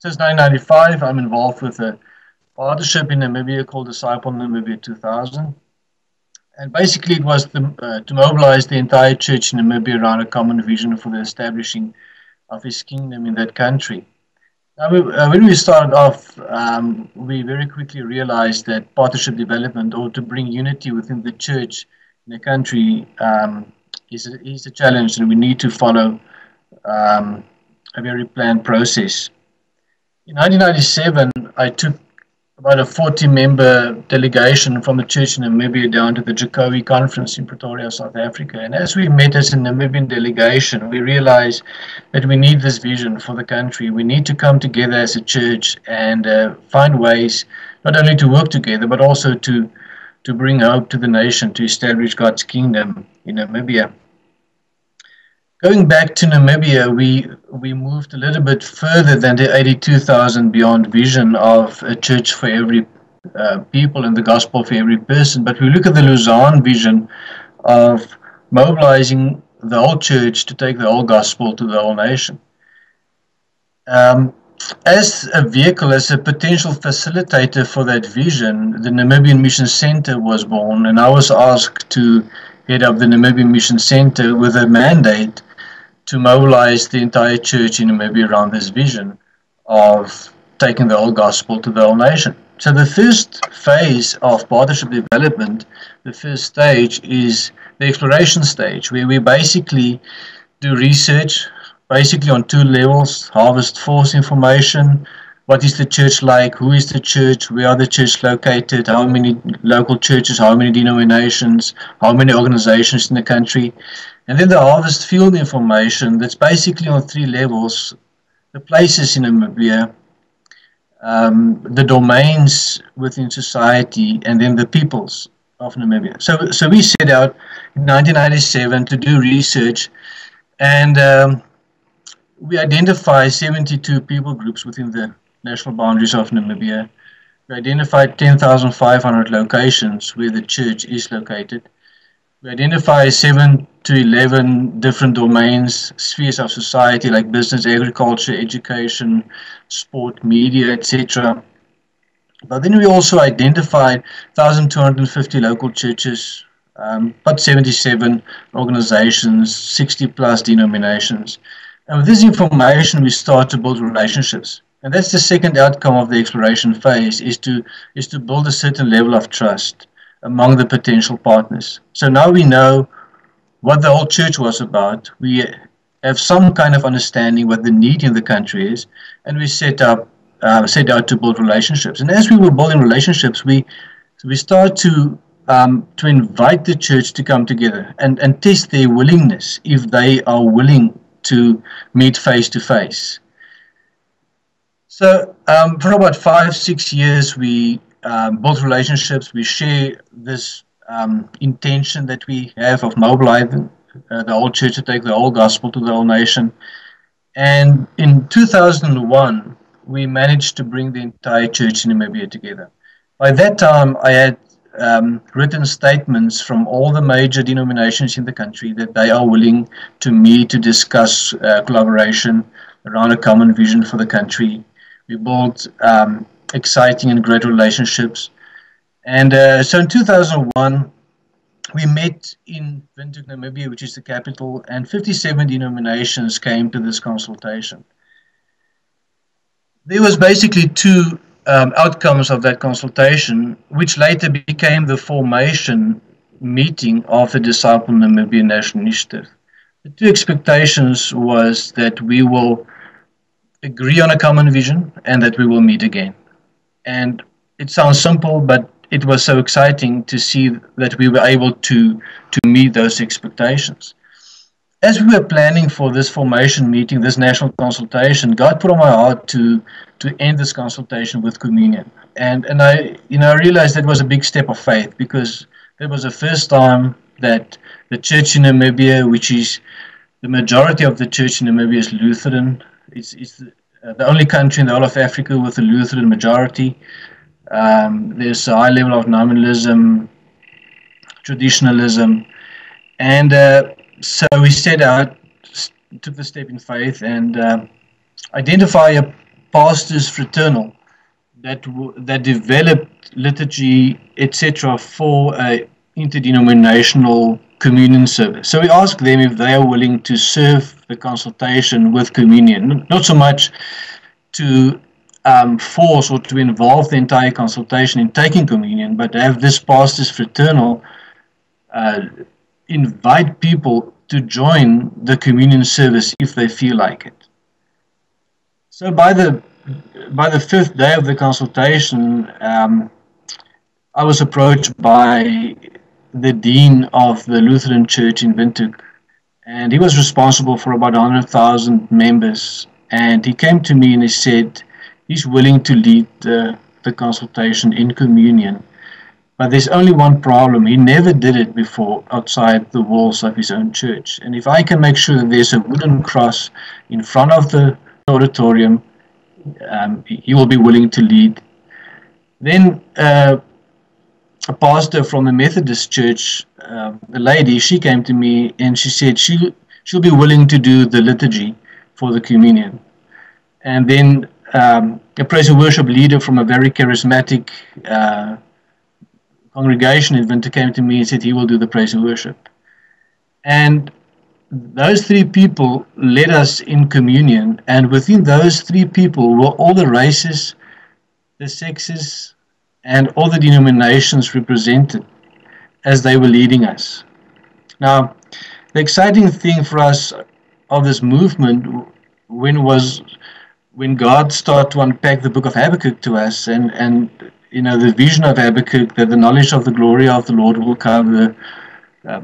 Since 1995, I'm involved with a partnership in Namibia called Disciple Namibia 2000. And basically, it was to mobilize the entire church in Namibia around a common vision for the establishing of his kingdom in that country. Now, when we started off, we very quickly realized that partnership development, or to bring unity within the church in the country, is a challenge, and we need to follow a very planned process. In 1997, I took about a 40-member delegation from the church in Namibia down to the Jacobi conference in Pretoria, South Africa. And as we met as a Namibian delegation, we realized that we need this vision for the country. We need to come together as a church and find ways not only to work together, but also to bring hope to the nation, to establish God's kingdom in Namibia. Going back to Namibia, we moved a little bit further than the 82,000 beyond vision of a church for every people and the gospel for every person. But we look at the Lausanne vision of mobilizing the whole church to take the whole gospel to the whole nation. As a vehicle, as a potential facilitator for that vision, the Namibian Mission Center was born, and I was asked to head up the Namibian Mission Center with a mandate to mobilize the entire church in Namibia around this vision of taking the whole gospel to the whole nation. So the first phase of partnership development, the first stage, is the exploration stage, where we basically do research, basically on two levels: harvest force information, what is the church like, who is the church, where are the churches located, how many local churches, how many denominations, how many organizations in the country. And then the harvest field information, that's basically on three levels: the places in Namibia, the domains within society, and then the peoples of Namibia. So we set out in 1997 to do research, and we identified 72 people groups within the national boundaries of Namibia. We identified 10,500 locations where the church is located. We identify 7 to 11 different domains, spheres of society like business, agriculture, education, sport, media, etc. But then we also identified 1,250 local churches, about 77 organizations, 60 plus denominations. And with this information, we start to build relationships. And that's the second outcome of the exploration phase, is to build a certain level of trust among the potential partners. So now we know what the whole church was about. We have some kind of understanding what the need in the country is, and we set out to build relationships. And as we were building relationships, we start to invite the church to come together and test their willingness, if they are willing to meet face to face. So for about 5-6 years, we build relationships. We share this intention that we have of mobilizing the whole church to take the whole gospel to the whole nation. And in 2001, we managed to bring the entire church in Namibia together. By that time, I had written statements from all the major denominations in the country that they are willing to meet to discuss collaboration around a common vision for the country. We built exciting and great relationships. And so in 2001, we met in Windhoek, Namibia, which is the capital, and 57 denominations came to this consultation. There was basically two outcomes of that consultation, which later became the formation meeting of the Disciple Namibia National Initiative. The two expectations was that we will agree on a common vision and that we will meet again. And it sounds simple, but it was so exciting to see that we were able to meet those expectations. As we were planning for this formation meeting, this national consultation, God put on my heart to end this consultation with communion. And I realized that was a big step of faith, because that was the first time that the church in Namibia, which is the majority of the church in Namibia is Lutheran. It's the only country in the whole of Africa with a Lutheran majority. There's a high level of nominalism, traditionalism, and so we set out, took the step in faith, and identify pastors fraternal that developed liturgy, etc., for a interdenominational communion service. So we asked them if they are willing to serve the consultation with communion, not so much to force or to involve the entire consultation in taking communion, but have this pastors fraternal invite people to join the communion service if they feel like it. So by the fifth day of the consultation, I was approached by the dean of the Lutheran Church in Windhoek, and he was responsible for about 100,000 members. And he came to me and he said he's willing to lead the consultation in communion. But there's only one problem. He never did it before outside the walls of his own church. And if I can make sure that there's a wooden cross in front of the auditorium, he will be willing to lead. Then a pastor from the Methodist Church, a lady, she came to me and she said she'll be willing to do the liturgy for the communion. And then a praise and worship leader from a very charismatic congregation in Windhoek came to me and said he will do the praise and worship. And those three people led us in communion, and within those three people were all the races, the sexes, and all the denominations represented as they were leading us. Now, the exciting thing for us of this movement when God started to unpack the book of Habakkuk to us, and you know, the vision of Habakkuk, that the knowledge of the glory of the Lord will cover the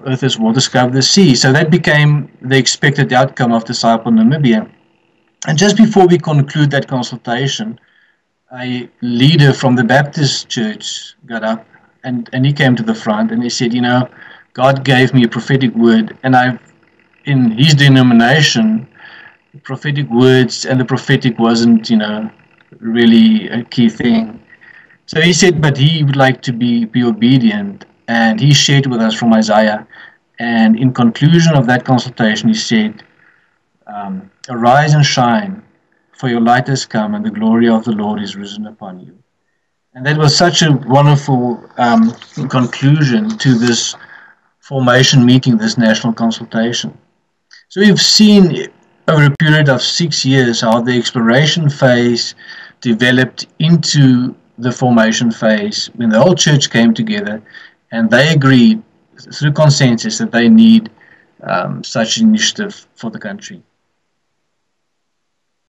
earth as waters cover the sea. So that became the expected outcome of Disciple Namibia. And just before we conclude that consultation, a leader from the Baptist church got up and he came to the front and he said, you know, God gave me a prophetic word, and in his denomination, prophetic words and the prophetic wasn't, you know, really a key thing. So he said, but he would like to be obedient, and he shared with us from Isaiah. And in conclusion of that consultation, he said, arise and shine, for your light has come, and the glory of the Lord is risen upon you. And that was such a wonderful conclusion to this formation meeting, this national consultation. So we've seen over a period of 6 years how the exploration phase developed into the formation phase, when the whole church came together and they agreed through consensus that they need such initiative for the country.